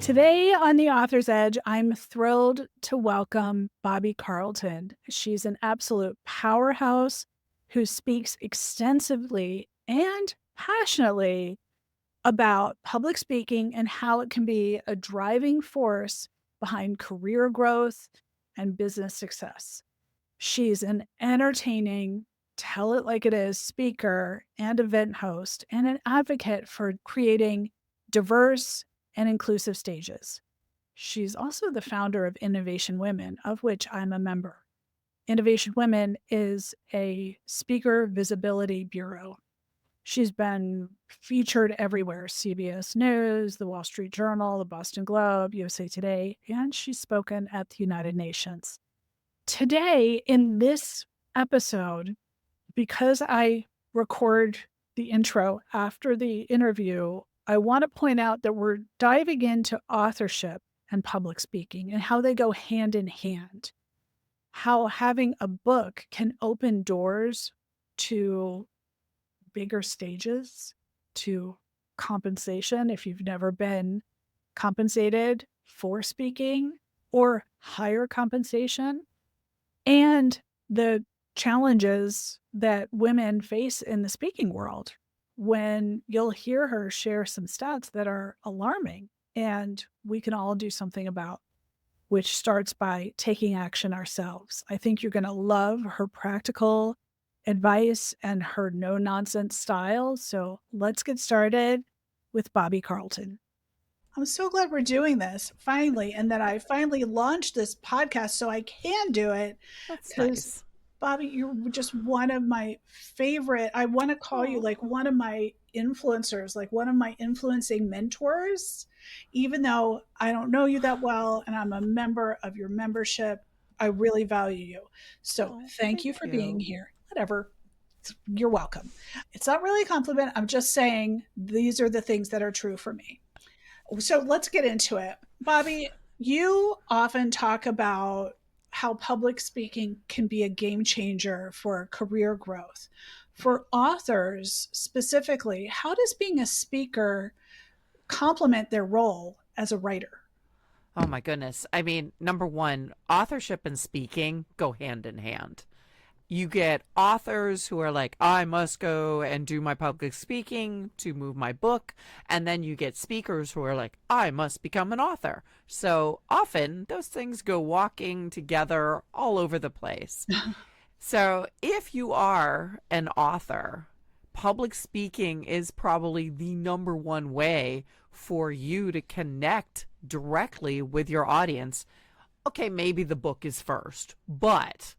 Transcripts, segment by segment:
Today on The Author's Edge, I'm thrilled to welcome Bobbie Carlton. She's an absolute powerhouse who speaks extensively and passionately about public speaking and how it can be a driving force behind career growth and business success. She's an entertaining, tell it like it is speaker and event host, and an advocate for creating diverse and inclusive stages. She's also the founder of Innovation Women, of which I'm a member. Innovation Women is a speaker visibility bureau. She's been featured everywhere: CBS News, the Wall Street Journal, the Boston Globe, USA Today, and she's spoken at the United Nations. Today, in this episode, because I record the intro after the interview, I want to point out that we're diving into authorship and public speaking and how they go hand in hand. How having a book can open doors to bigger stages, to compensation if you've never been compensated for speaking, or higher compensation, and the challenges that women face in the speaking world, when you'll hear her share some stats that are alarming and we can all do something about, which starts by taking action ourselves. I think you're going to love her practical advice and her no-nonsense style. So let's get started with Bobbie Carlton. I'm so glad we're doing this finally, and that I finally launched this podcast so I can do it. That's nice. Bobbie, you're just one of my favorite. I want to call you like one of my influencers, like one of my influencing mentors, even though I don't know you that well and I'm a member of your membership. I really value you. So thank you for being here. Whatever. You're welcome. It's not really a compliment. I'm just saying these are the things that are true for me. So let's get into it. Bobbie, you often talk about how public speaking can be a game changer for career growth. For authors specifically, how does being a speaker complement their role as a writer? Oh my goodness. I mean, number one, authorship and speaking go hand in hand. You get authors who are like, I must go and do my public speaking to move my book. And then you get speakers who are like, I must become an author. So often those things go walking together all over the place. So if you are an author, public speaking is probably the number one way for you to connect directly with your audience. Okay, maybe the book is first, but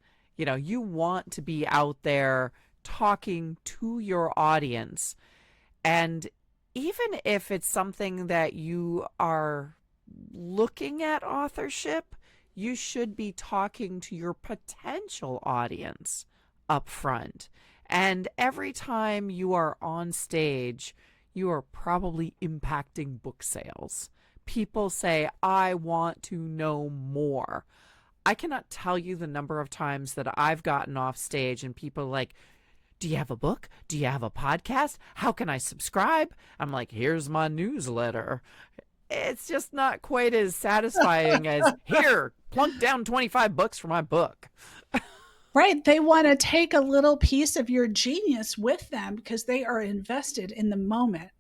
you want to be out there talking to your audience. And even if it's something that you are looking at authorship, you should be talking to your potential audience up front. And every time you are on stage, you are probably impacting book sales. People say, I want to know more. I cannot tell you the number of times that I've gotten off stage and people are like, do you have a book? Do you have a podcast? How can I subscribe? I'm like, here's my newsletter. It's just not quite as satisfying as, here, plunk down 25 bucks for my book. Right. They want to take a little piece of your genius with them because they are invested in the moment.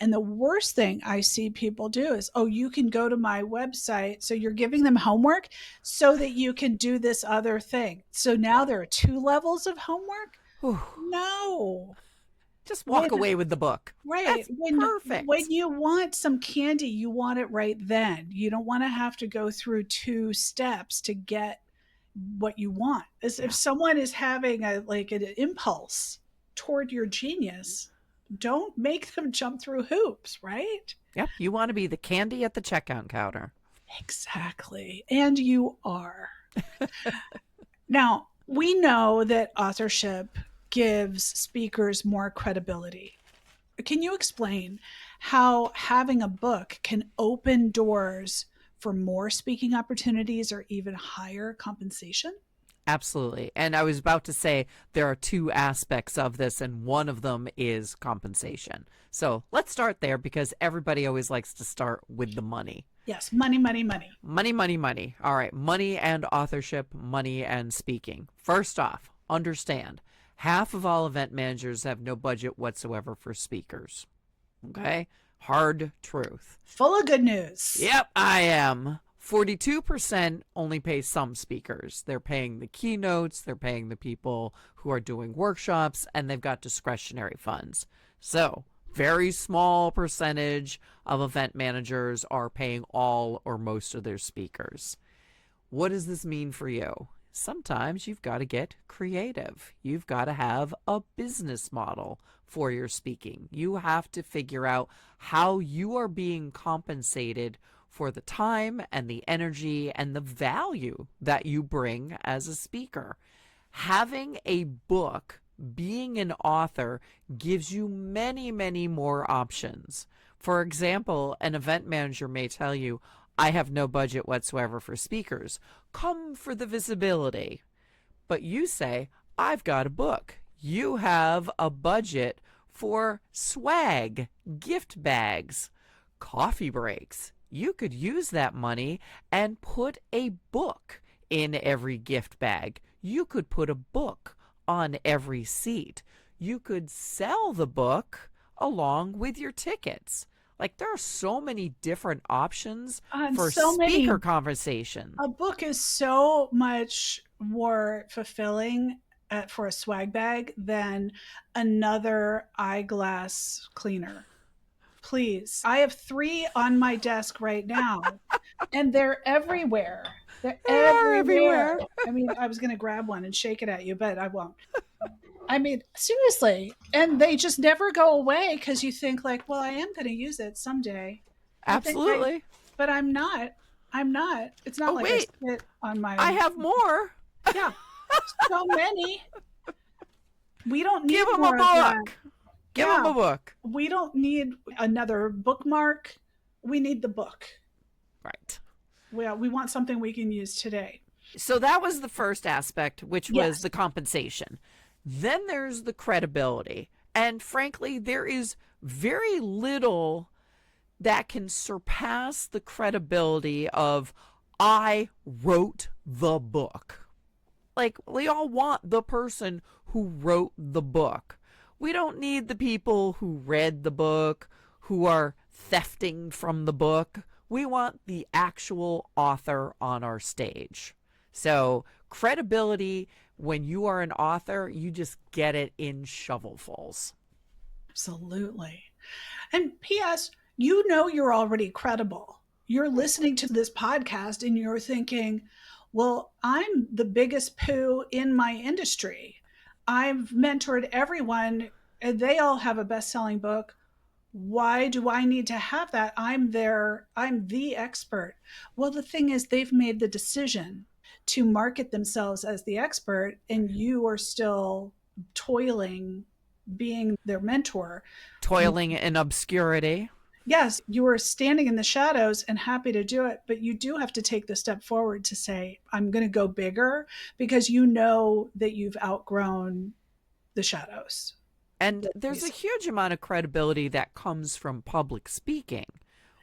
And the worst thing I see people do is, oh, you can go to my website. So you're giving them homework so that you can do this other thing. So now there are 2 levels of homework. No. Just walk away with the book. Right. That's perfect. When you want some candy, you want it right then. You don't want to have to go through 2 steps to get what you want. If someone is having an impulse toward your genius, don't make them jump through hoops, right? Yep. You want to be the candy at the checkout counter. Exactly. And you are. Now, we know that authorship gives speakers more credibility. Can you explain how having a book can open doors for more speaking opportunities or even higher compensation? Absolutely. And I was about to say there are 2 aspects of this, and one of them is compensation. So let's start there because everybody always likes to start with the money. Yes. Money, money, money. Money, money, money. All right. Money and authorship, money and speaking. First off, understand half of all event managers have no budget whatsoever for speakers. Okay? Hard truth. Full of good news. Yep, I am. 42% only pay some speakers. They're paying the keynotes, they're paying the people who are doing workshops, and they've got discretionary funds. So, very small percentage of event managers are paying all or most of their speakers. What does this mean for you? Sometimes you've got to get creative. You've got to have a business model for your speaking. You have to figure out how you are being compensated for the time and the energy and the value that you bring as a speaker. Having a book, being an author, gives you many, many more options. For example, an event manager may tell you, I have no budget whatsoever for speakers. Come for the visibility. But you say, I've got a book. You have a budget for swag, gift bags, coffee breaks. You could use that money and put a book in every gift bag. You could put a book on every seat. You could sell the book along with your tickets. Like, there are so many different options for So speaker many. conversation. A book is so much more fulfilling for a swag bag than another eyeglass cleaner. Please. I have 3 on my desk right now, and they're everywhere. They're They are everywhere. everywhere. I mean, I was going to grab one and shake it at you, but I won't. I mean, seriously. And they just never go away because you think, like, well, I am going to use it someday. Absolutely. But I'm not. I'm not. It's not Oh, like I wait. sit on my, I have more. yeah, so many. We don't need Give them a more of that. book. Give them a book. We don't need another bookmark. We need the book. Right. Well, we want something we can use today. So that was the first aspect, which was Yes. the compensation. Then there's the credibility. And frankly, there is very little that can surpass the credibility of, I wrote the book. Like, we all want the person who wrote the book. We don't need the people who read the book, who are thefting from the book. We want the actual author on our stage. So, credibility, when you are an author, you just get it in shovelfuls. Absolutely. And P.S., you know you're already credible. You're listening to this podcast and you're thinking, well, I'm the biggest poo in my industry. I've mentored everyone and they all have a best-selling book. Why do I need to have that? I'm the expert. Well, the thing is, they've made the decision to market themselves as the expert, and you are still toiling, being their mentor. Toiling in obscurity. Yes, you are standing in the shadows and happy to do it, but you do have to take the step forward to say, I'm going to go bigger, because you know that you've outgrown the shadows. And there's a huge amount of credibility that comes from public speaking.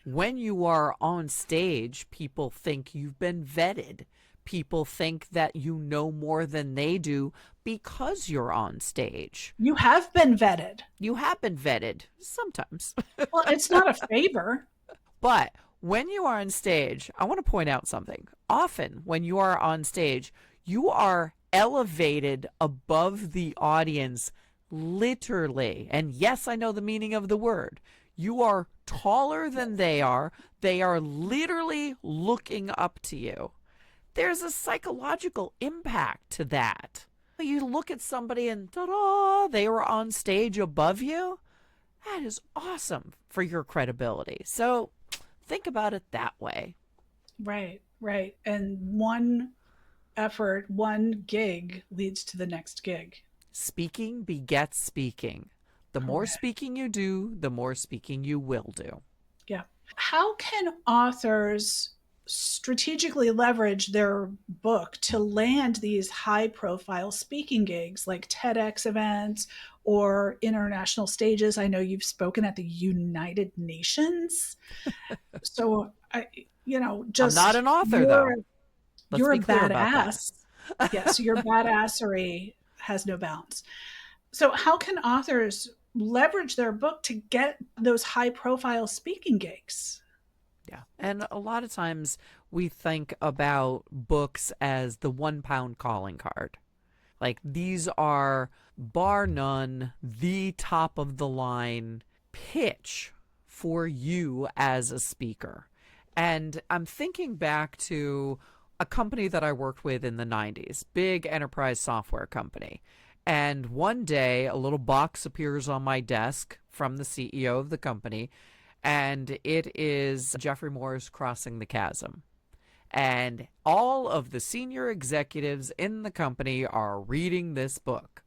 When you are on stage, people think you've been vetted. People think that you know more than they do because you're on stage. You have been vetted. You have been vetted sometimes. Well, it's not a favor. But when you are on stage, I want to point out something. Often when you are on stage, you are elevated above the audience, literally. And yes, I know the meaning of the word. You are taller than they are. They are literally looking up to you. There's a psychological impact to that. You look at somebody and ta-da, they were on stage above you. That is awesome for your credibility. So think about it that way. Right, right. And one effort, one gig leads to the next gig. Speaking begets speaking. The more Correct. speaking you do, the more speaking you will do. Yeah. How can authors strategically leverage their book to land these high profile speaking gigs like TEDx events or international stages? I know you've spoken at the United Nations. So I'm not just an author, though. Let's you're be a clear about that. badass. Yes, your badassery has no bounds. So how can authors leverage their book to get those high profile speaking gigs? Yeah. And a lot of times we think about books as the £1 calling card. Like these are, bar none, the top of the line pitch for you as a speaker. And I'm thinking back to a company that I worked with in the 90s, big enterprise software company. And one day, a little box appears on my desk from the CEO of the company, and it is Jeffrey Moore's Crossing the Chasm. And all of the senior executives in the company are reading this book.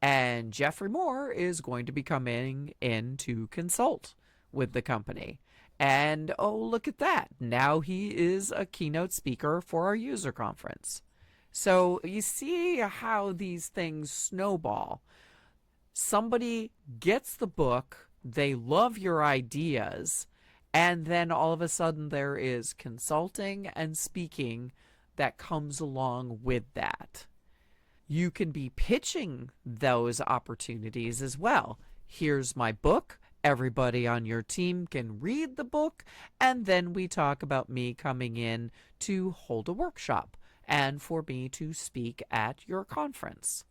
And Jeffrey Moore is going to be coming in to consult with the company. And oh, look at that. Now he is a keynote speaker for our user conference. So you see how these things snowball. Somebody gets the book, they love your ideas, and then all of a sudden there is consulting and speaking that comes along with that. You can be pitching those opportunities as well. Here's my book. Everybody on your team can read the book, and then we talk about me coming in to hold a workshop and for me to speak at your conference.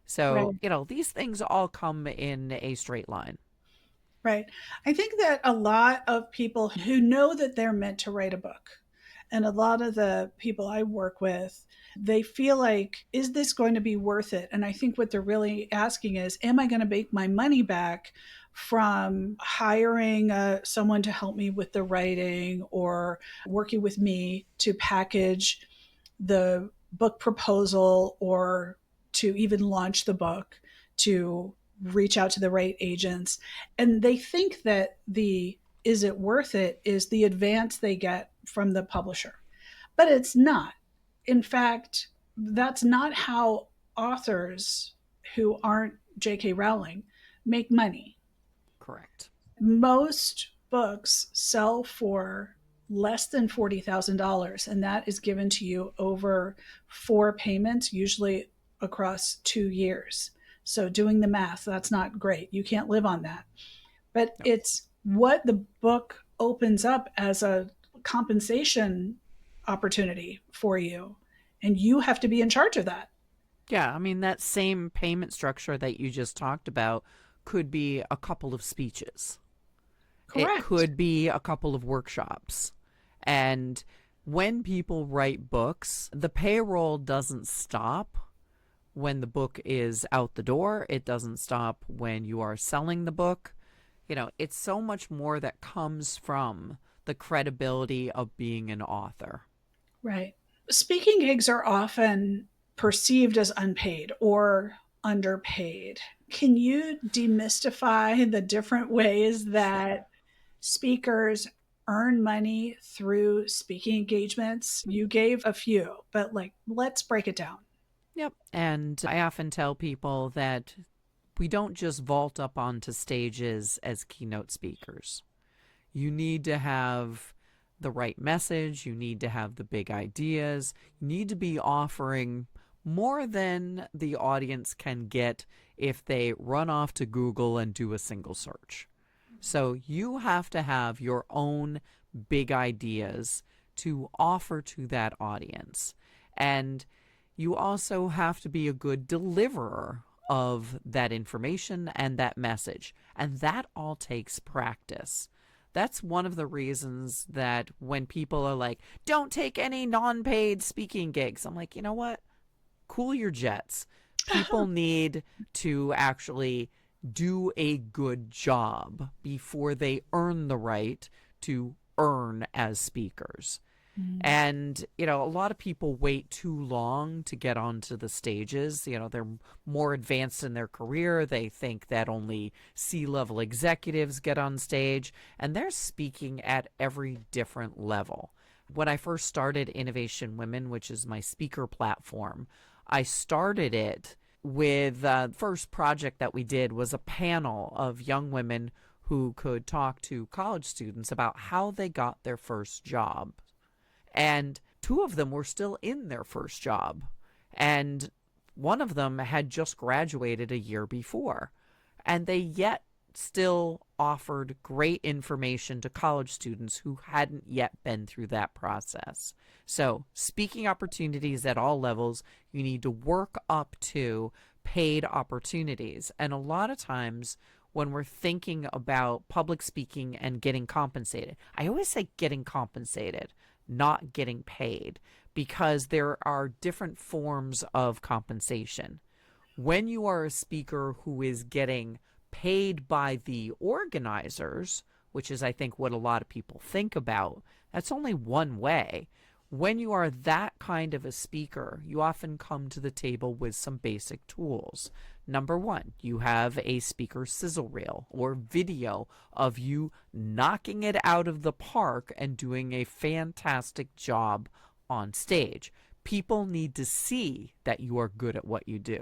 So, Right. these things all come in a straight line. Right. I think that a lot of people who know that they're meant to write a book, and a lot of the people I work with, they feel like, is this going to be worth it? And I think what they're really asking is, am I going to make my money back from hiring someone to help me with the writing or working with me to package the book proposal or to even launch the book, to reach out to the right agents. And they think that the is it worth it is the advance they get from the publisher. But it's not. In fact, that's not how authors who aren't J.K. Rowling make money. Correct. Most books sell for less than $40,000, and that is given to you over four payments, usually across 2 years. So, doing the math, that's not great. You can't live on that. But Yep. it's what the book opens up as a compensation opportunity for you. And you have to be in charge of that. Yeah, I mean, that same payment structure that you just talked about could be a couple of speeches, it Correct. could be a couple of workshops. And when people write books, the payroll doesn't stop when the book is out the door, it doesn't stop when you are selling the book. It's so much more that comes from the credibility of being an author. Right. Speaking gigs are often perceived as unpaid or underpaid. Can you demystify the different ways Sure. that speakers earn money through speaking engagements? You gave a few, but let's break it down. Yep. And I often tell people that we don't just vault up onto stages as keynote speakers. You need to have the right message, you need to have the big ideas, you need to be offering more than the audience can get if they run off to Google and do a single search. So you have to have your own big ideas to offer to that audience. And you also have to be a good deliverer of that information and that message. And that all takes practice. That's one of the reasons that when people are like, don't take any non paid speaking gigs, I'm like, you know what? Cool your jets. People need to actually do a good job before they earn the right to earn as speakers. Mm. And, a lot of people wait too long to get onto the stages. They're more advanced in their career. They think that only C-level executives get on stage, and they're speaking at every different level. When I first started Innovation Women, which is my speaker platform, I started it with the first project that we did was a panel of young women who could talk to college students about how they got their first job. And two of them were still in their first job. And one of them had just graduated a year before. And they yet still offered great information to college students who hadn't yet been through that process. So, speaking opportunities at all levels, you need to work up to paid opportunities. And a lot of times, when we're thinking about public speaking and getting compensated, I always say getting compensated, not getting paid, because there are different forms of compensation. When you are a speaker who is getting paid by the organizers, which is, I think, what a lot of people think about, that's only one way. When you are that kind of a speaker, you often come to the table with some basic tools. Number one, you have a speaker sizzle reel or video of you knocking it out of the park and doing a fantastic job on stage. People need to see that you are good at what you do.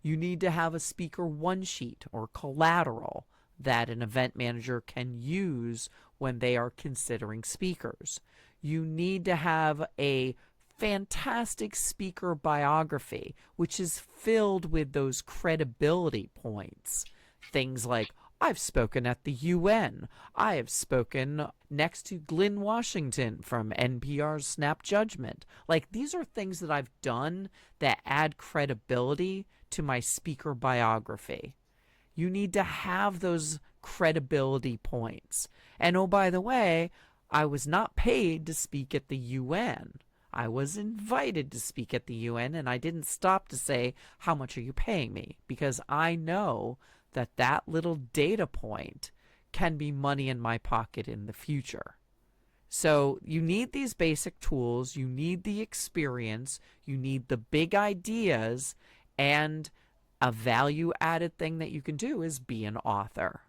You need to have a speaker one sheet or collateral that an event manager can use when they are considering speakers. You need to have a fantastic speaker biography, which is filled with those credibility points. Things like, I've spoken at the UN. I have spoken next to Glynn Washington from NPR's Snap Judgment. Like, these are things that I've done that add credibility to my speaker biography. You need to have those credibility points. And oh, by the way, I was not paid to speak at the UN. I was invited to speak at the UN, and I didn't stop to say, how much are you paying me? Because I know that that little data point can be money in my pocket in the future. So you need these basic tools, you need the experience, you need the big ideas, and a value-added thing that you can do is be an author,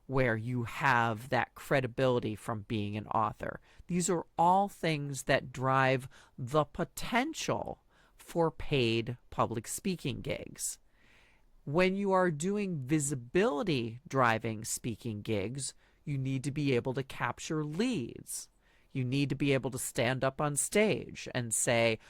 where you have that credibility from being an author. These are all things that drive the potential for paid public speaking gigs. When you are doing visibility driving speaking gigs, you need to be able to capture leads. You need to be able to stand up on stage and say,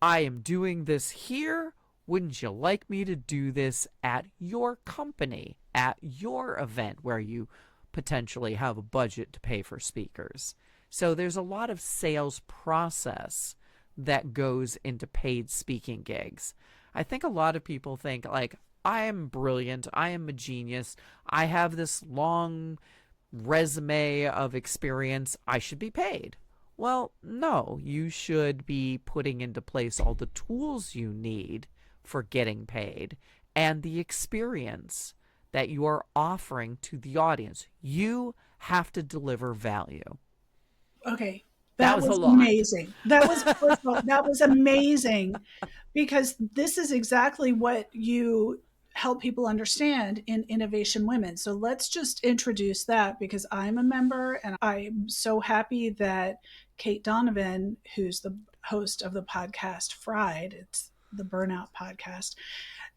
I am doing this here. Wouldn't you like me to do this at your company, at your event where you potentially have a budget to pay for speakers? So there's a lot of sales process that goes into paid speaking gigs. I think a lot of people think, like, I am brilliant, I am a genius, I have this long resume of experience, I should be paid. Well, no, you should be putting into place all the tools you need for getting paid and the experience that you are offering to the audience. You have to deliver value. Okay. That That was a was lot. amazing. That was first of all, that was amazing, because this is exactly what you help people understand in Innovation Women. So let's just introduce that, because I'm a member and I'm so happy that Kate Donovan, who's the host of the podcast Fried, it's the Burnout podcast,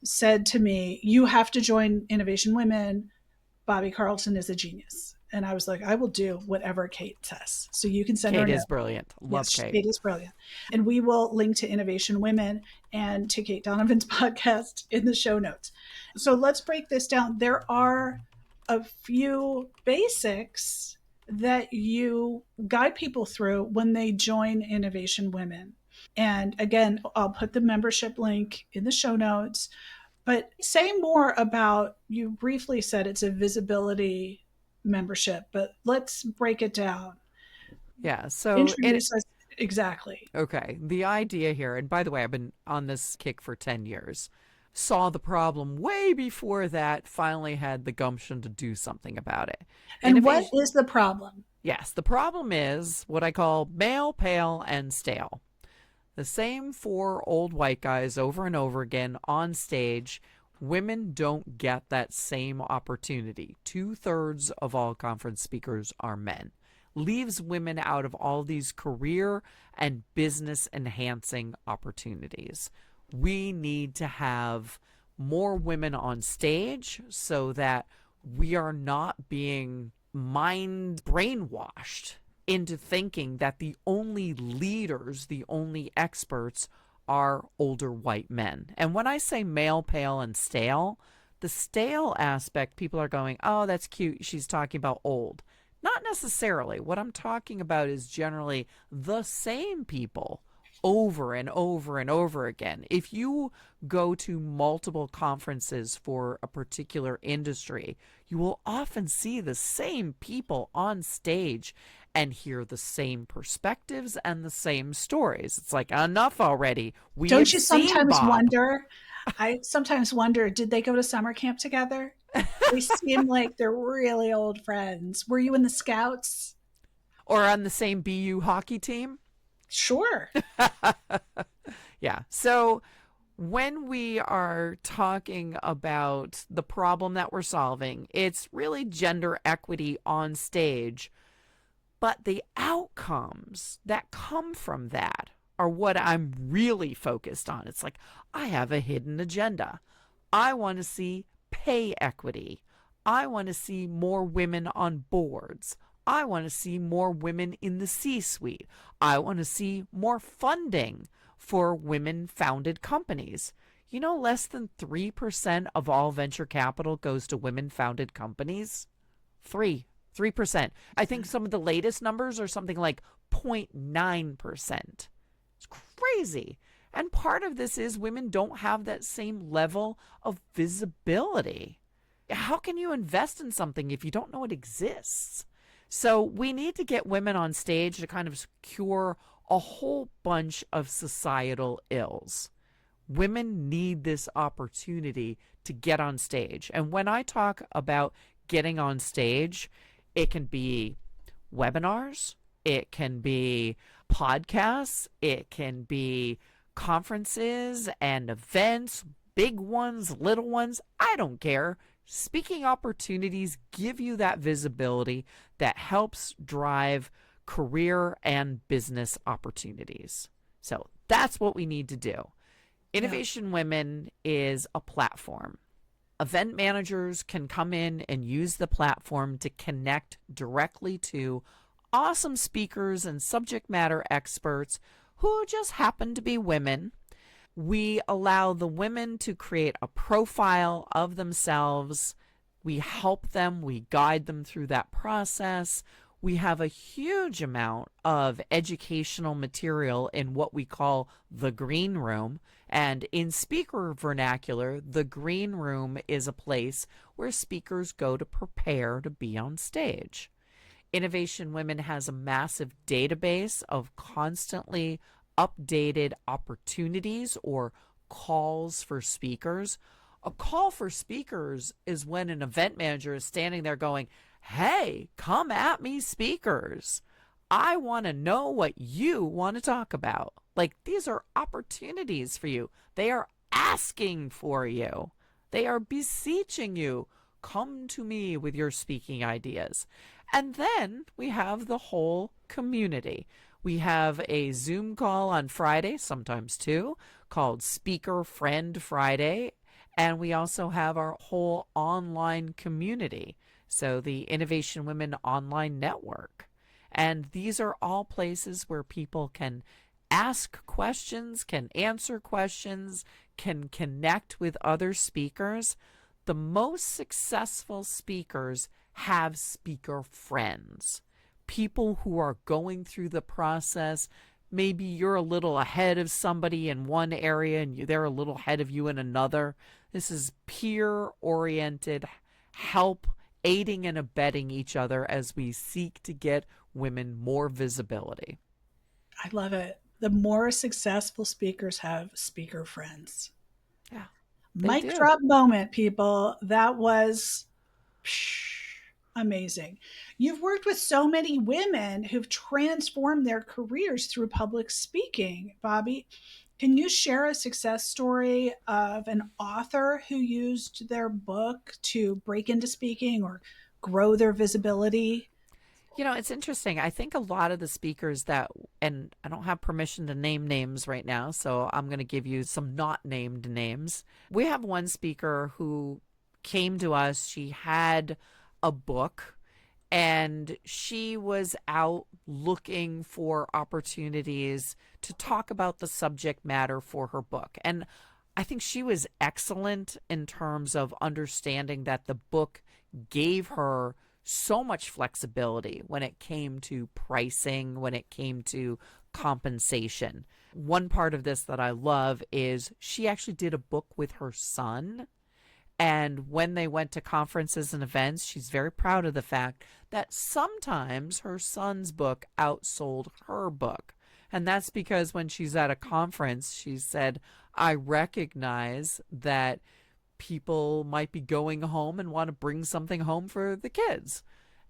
said to me, you have to join Innovation Women. Bobbie Carlton is a genius. And I was like, I will do whatever Kate says. So you can send her a Kate note. is brilliant. Love Yes, Kate. Kate is brilliant. And we will link to Innovation Women and to Kate Donovan's podcast in the show notes. So let's break this down. There are a few basics that you guide people through when they join Innovation Women. And again, I'll put the membership link in the show notes. But say more about, you briefly said it's a visibility membership, but let's break it down. Yeah, so Introduce us exactly. okay, the idea here, and by the way, I've been on this kick for 10 years. Saw the problem way before that, finally had the gumption to do something about it. And what Innovation. is the problem? Yes, the problem is what I call male, pale, and stale. The same four old white guys over and over again on stage. Women don't get that same opportunity. 2/3 of all conference speakers are men. Leaves women out of all these career and business enhancing opportunities. We need to have more women on stage so that we are not being mind brainwashed into thinking that the only leaders, the only experts are older white men. And when I say male, pale, and stale, the stale aspect, people are going, oh, that's cute. She's talking about old. Not necessarily. What I'm talking about is generally the same people over and over and over again. If you go to multiple conferences for a particular industry, you will often see the same people on stage and hear the same perspectives and the same stories. It's like, enough already. We Don't have you seen sometimes Bob. wonder? I sometimes wonder, did they go to summer camp together? They seem like they're really old friends. Were you in the scouts? Or on the same BU hockey team. Sure. Yeah. So when we are talking about the problem that we're solving, it's really gender equity on stage. But the outcomes that come from that are what I'm really focused on. It's like, I have a hidden agenda. I want to see pay equity. I want to see more women on boards. I want to see more women in the C-suite. I want to see more funding for women-founded companies. You know, less than 3% of all venture capital goes to women-founded companies. 3%. I think some of the latest numbers are something like 0.9%. It's crazy. And part of this is women don't have that same level of visibility. How can you invest in something if you don't know it exists? So we need to get women on stage to kind of cure a whole bunch of societal ills. Women need this opportunity to get on stage. And when I talk about getting on stage, it can be webinars, it can be podcasts, it can be conferences and events, big ones, little ones. I don't care. Speaking opportunities give you that visibility that helps drive career and business opportunities. So that's what we need to do. Innovation Women is a platform. Event managers can come in and use the platform to connect directly to awesome speakers and subject matter experts who just happen to be women. We allow the women to create a profile of themselves. We help them, we guide them through that process. We have a huge amount of educational material in what we call the green room. And in speaker vernacular, the green room is a place where speakers go to prepare to be on stage. Innovation Women has a massive database of constantly updated opportunities or calls for speakers. A call for speakers is when an event manager is standing there going, hey, come at me, speakers. I want to know what you want to talk about. Like, these are opportunities for you. They are asking for you. They are beseeching you. Come to me with your speaking ideas. And then we have the whole community. We have a Zoom call on Friday, sometimes two, called Speaker Friend Friday. And we also have our whole online community. So the Innovation Women Online Network. And these are all places where people can ask questions, can answer questions, can connect with other speakers. The most successful speakers have speaker friends, people who are going through the process. Maybe you're a little ahead of somebody in one area and they're a little ahead of you in another. This is peer-oriented help, aiding and abetting each other as we seek to get women more visibility. I love it. The more successful speakers have speaker friends. Yeah, they Mic do. drop moment, people. That was amazing. You've worked with so many women who've transformed their careers through public speaking. Bobbie, can you share a success story of an author who used their book to break into speaking or grow their visibility? You know, it's interesting. I think a lot of the speakers that, and I don't have permission to name names right now, so I'm going to give you some not named names. We have one speaker who came to us. She had a book And she was out looking for opportunities to talk about the subject matter for her book. And I think she was excellent in terms of understanding that the book gave her so much flexibility when it came to pricing, when it came to compensation. One part of this that I love is she actually did a book with her son. And when they went to conferences and events, she's very proud of the fact that sometimes her son's book outsold her book. And that's because when she's at a conference, she said, I recognize that people might be going home and want to bring something home for the kids.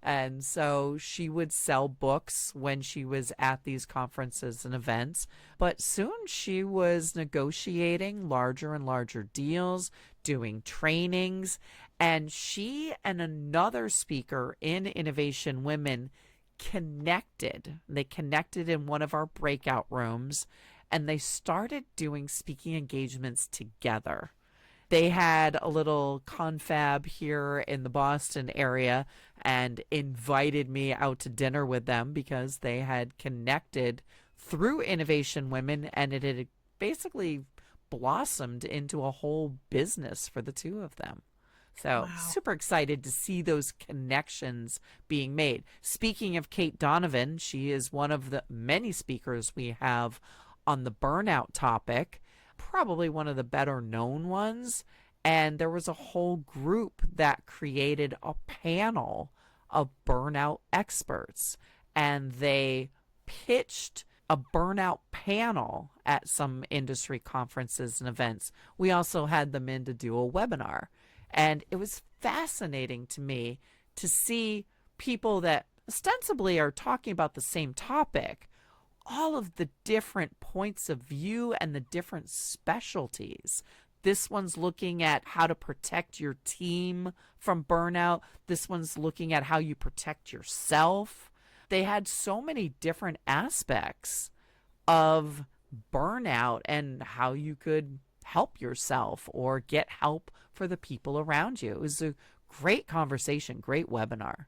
And so she would sell books when she was at these conferences and events. But soon she was negotiating larger and larger deals, doing trainings. And she and another speaker in Innovation Women connected. They connected in one of our breakout rooms and they started doing speaking engagements together. They had a little confab here in the Boston area and invited me out to dinner with them because they had connected through Innovation Women and it had basically blossomed into a whole business for the two of them. So Wow. super excited to see those connections being made. Speaking of Kate Donovan, she is one of the many speakers we have on the burnout topic, probably one of the better known ones. And there was a whole group that created a panel of burnout experts. And they pitched a burnout panel at some industry conferences and events. We also had them in to do a webinar. And it was fascinating to me to see people that ostensibly are talking about the same topic, all of the different points of view and the different specialties. This one's looking at how to protect your team from burnout. This one's looking at how you protect yourself. They had so many different aspects of burnout and how you could help yourself or get help for the people around you. It was a great conversation, great webinar.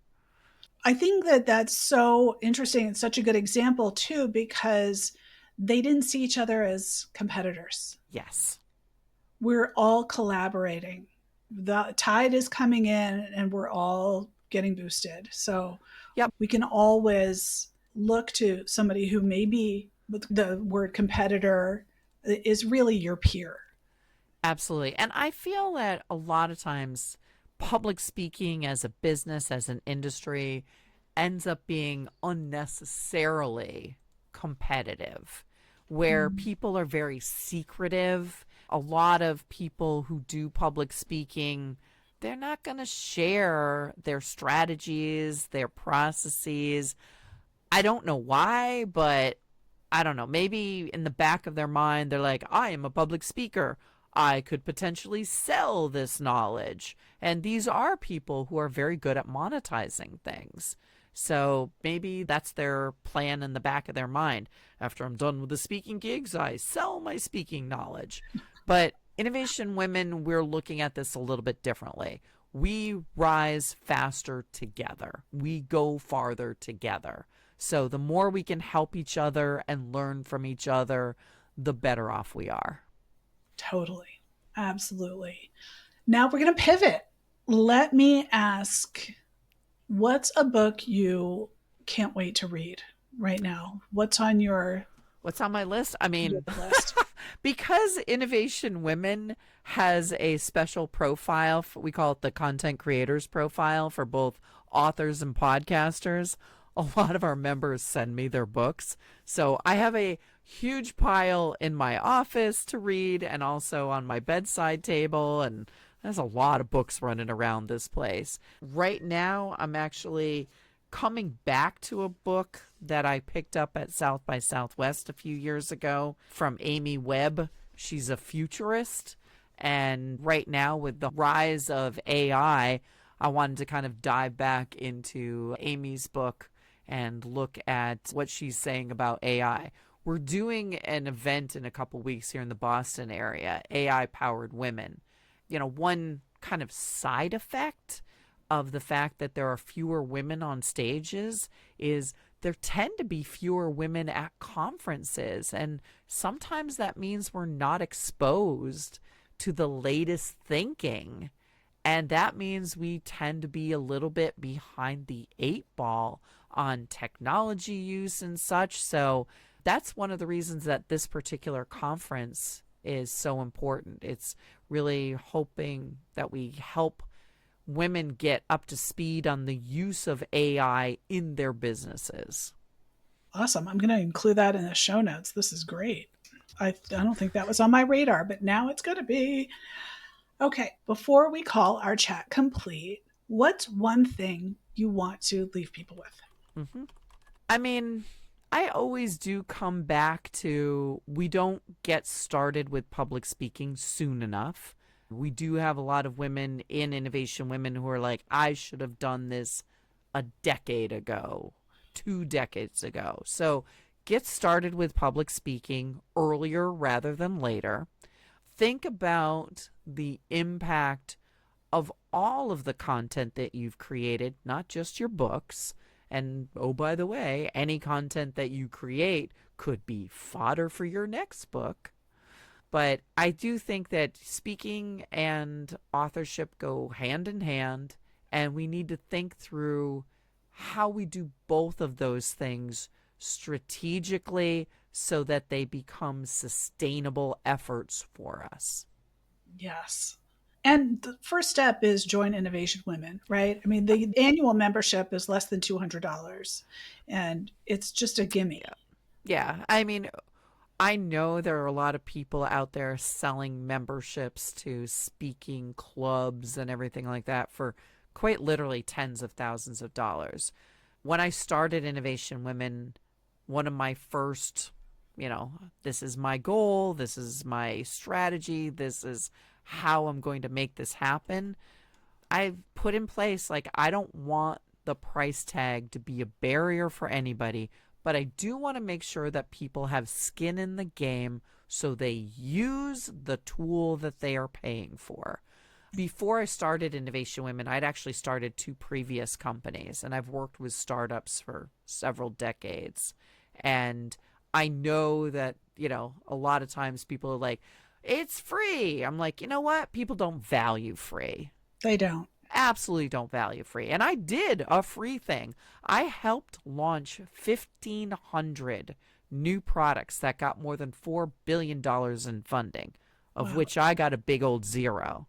I think that that's so interesting and such a good example too, because they didn't see each other as competitors. Yes. We're all collaborating. The tide is coming in and we're all getting boosted. So Yep. we can always look to somebody who maybe with the word competitor is really your peer. Absolutely. And I feel that a lot of times public speaking as a business, as an industry, ends up being unnecessarily competitive, where people are very secretive. A lot of people who do public speaking, they're not going to share their strategies, their processes. I don't know why, but I don't know. Maybe in the back of their mind, they're like, I am a public speaker. I could potentially sell this knowledge. And these are people who are very good at monetizing things. So maybe that's their plan in the back of their mind. After I'm done with the speaking gigs, I sell my speaking knowledge. But Innovation Women, we're looking at this a little bit differently. We rise faster together. We go farther together. So the more we can help each other and learn from each other, the better off we are. Totally. Absolutely. Now we're going to pivot. Let me ask, what's a book you can't wait to read right now? What's on your What's on my list? I mean, list? because Innovation Women has a special profile, we call it the content creators profile for both authors and podcasters. A lot of our members send me their books. So I have a huge pile in my office to read and also on my bedside table. And there's a lot of books running around this place. Right now, I'm actually coming back to a book that I picked up at South by Southwest a few years ago from Amy Webb. She's a futurist. And right now, with the rise of AI, I wanted to kind of dive back into Amy's book and look at what she's saying about AI. We're doing an event in a couple weeks here in the Boston area, AI powered women. You know, one kind of side effect of the fact that there are fewer women on stages is there tend to be fewer women at conferences. And sometimes that means we're not exposed to the latest thinking. And that means we tend to be a little bit behind the eight ball on technology use and such. So that's one of the reasons that this particular conference is so important. It's really hoping that we help women get up to speed on the use of AI in their businesses. Awesome. I'm going to include that in the show notes. This is great. I don't think that was on my radar, but now it's going to be. Okay, before we call our chat complete, what's one thing you want to leave people with? Mm-hmm. I mean, I always do come back to we don't get started with public speaking soon enough. We do have a lot of women in Innovation Women who are like, I should have done this a decade ago, 2 decades ago. So get started with public speaking earlier rather than later. Think about the impact of all of the content that you've created, not just your books. And oh, by the way, any content that you create could be fodder for your next book. But I do think that speaking and authorship go hand in hand, and we need to think through how we do both of those things strategically so that they become sustainable efforts for us. Yes. And the first step is join Innovation Women, right? I mean, the annual membership is less than $200, and it's just a gimme. Yeah. Yeah. I mean, I know there are a lot of people out there selling memberships to speaking clubs and everything like that for quite literally tens of thousands of dollars. When I started Innovation Women, one of my first, this is my goal, this is my strategy, this is how I'm going to make this happen. I've put in place, like, I don't want the price tag to be a barrier for anybody, but I do want to make sure that people have skin in the game so they use the tool that they are paying for. Before I started Innovation Women, I'd actually started 2 previous companies, and I've worked with startups for several decades. And I know that, a lot of times people are like, it's free. I'm like, you know what? People don't value free. They don't. Absolutely don't value free. And I did a free thing. I helped launch 1,500 new products that got more than $4 billion in funding, of Wow. which I got a big old zero.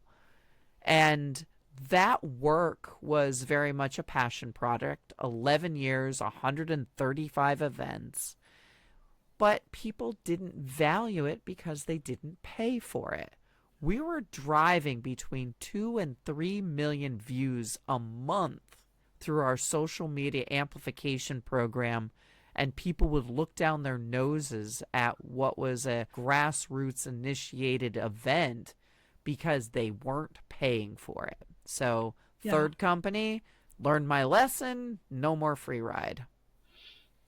And that work was very much a passion project. 11 years, 135 events. But people didn't value it because they didn't pay for it. We were driving between 2 and 3 million views a month through our social media amplification program, and people would look down their noses at what was a grassroots initiated event because they weren't paying for it. So, Yeah. third company, learned my lesson, no more free ride.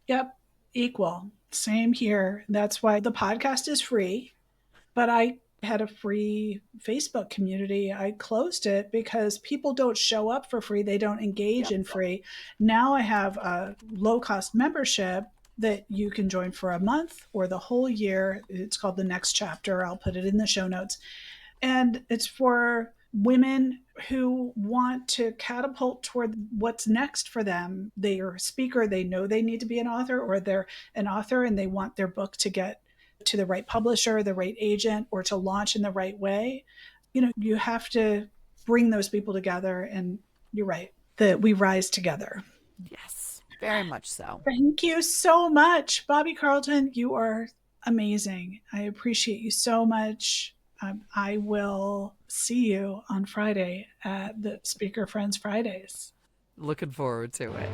Yep. Equal. Same here. That's why the podcast is free. But I had a free Facebook community. I closed it because people don't show up for free. They don't engage Yep. in free. Now I have a low cost membership that you can join for a month or the whole year. It's called the Next Chapter. I'll put it in the show notes. And it's for women who want to catapult toward what's next for them. They are a speaker, they know they need to be an author, or they're an author and they want their book to get to the right publisher, the right agent, or to launch in the right way. You have to bring those people together. And you're right, that we rise together. Yes, very much so. Thank you so much, Bobbie Carlton. You are amazing. I appreciate you so much. I will see you on Friday at the Speaker Friends Fridays. Looking forward to it.